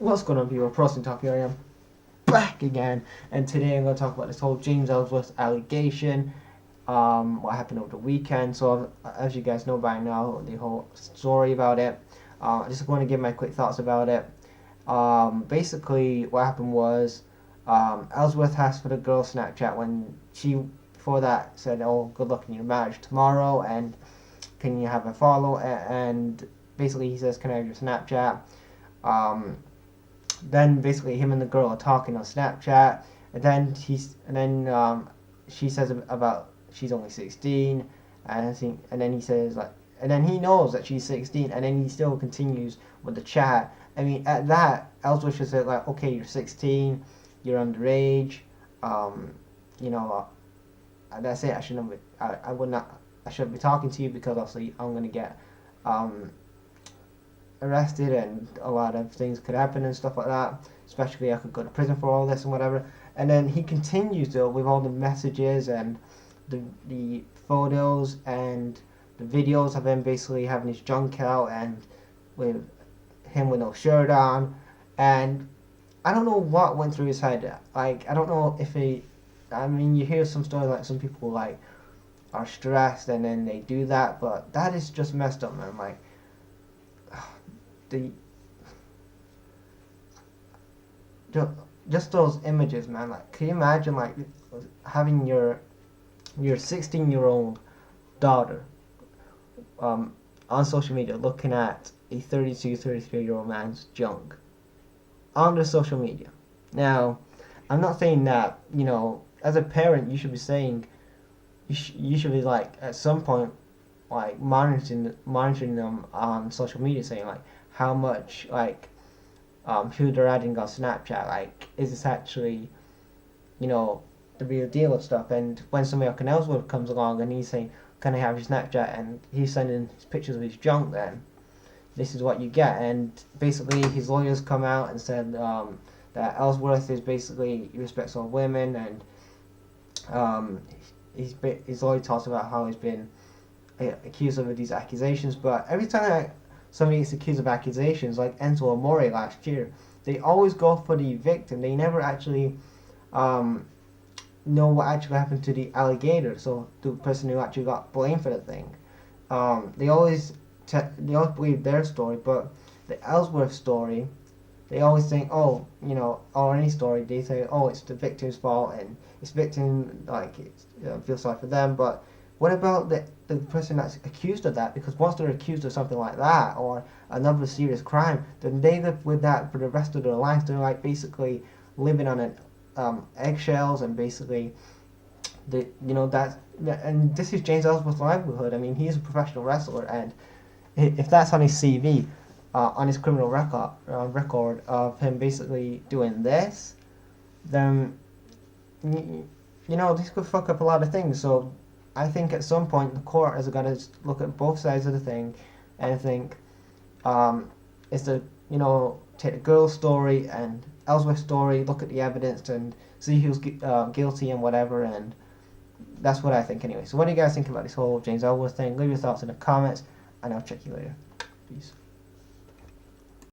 What's going on, people? Prosting Talk, here I am back again, and today I'm going to talk about this whole James Ellsworth allegation, what happened over the weekend. So as you guys know by now, the whole story about it. I just want to give my quick thoughts about it. Basically what happened was, Ellsworth asked for the girl's Snapchat when she before that said, oh, good luck in your marriage tomorrow, and can you have a follow, and basically he says, can I have your Snapchat? Then basically him and the girl are talking on Snapchat, and then she says about she's only 16, and then he says like, and then he knows that she's 16, and then he still continues with the chat. I mean, at that, Ellsworth should say like, okay, you're 16, you're underage, you know, that's it. I would not, I shouldn't be talking to you because obviously I'm gonna get arrested and a lot of things could happen and stuff like that, especially I could go to prison for all this and whatever. And then he continues though with all the messages and the photos and the videos of him basically having his junk out and with him with no shirt on. And I don't know what went through his head. Like, I don't know if I mean, you hear some stories like some people like are stressed and then they do that, but that is just messed up, man. Like, the just those images, man. Like, can you imagine like having your 16-year-old daughter on social media looking at a 33-year-old man's junk on the social media? Now, I'm not saying that, you know, as a parent you should be saying you should be like at some point like monitoring them on social media, saying like how much like who they're adding on Snapchat, like is this actually, you know, the real deal of stuff. And when somebody like Ellsworth comes along and he's saying, can I have your Snapchat, and he's sending his pictures of his junk, then this is what you get. And basically his lawyers come out and said that Ellsworth is basically, he respects all women, and his lawyer talks about how he's been accused of these accusations. But every time somebody gets accused of accusations, like Enzo Amore last year, they always go for the victim. They never actually know what actually happened to the alligator, so the person who actually got blamed for the thing. They always believe their story, but the Ellsworth story, they always think, oh, you know, or any story, they say, oh, it's the victim's fault, and it's victim, like, it's, you know, feel sorry for them. But what about the person that's accused of that? Because once they're accused of something like that, or another serious crime, then they live with that for the rest of their lives. They're like basically living on an eggshells, and basically, you know, and this is James Ellsworth's livelihood. I mean, he's a professional wrestler, and if that's on his CV, on his criminal record of him basically doing this, then you know, this could fuck up a lot of things. So I think at some point the court is going to look at both sides of the thing and think, is the, you know, take the girl's story and Ellsworth's story, look at the evidence and see who's guilty and whatever. And that's what I think anyway. So what do you guys think about this whole James Ellsworth thing? Leave your thoughts in the comments, and I'll check you later. Peace.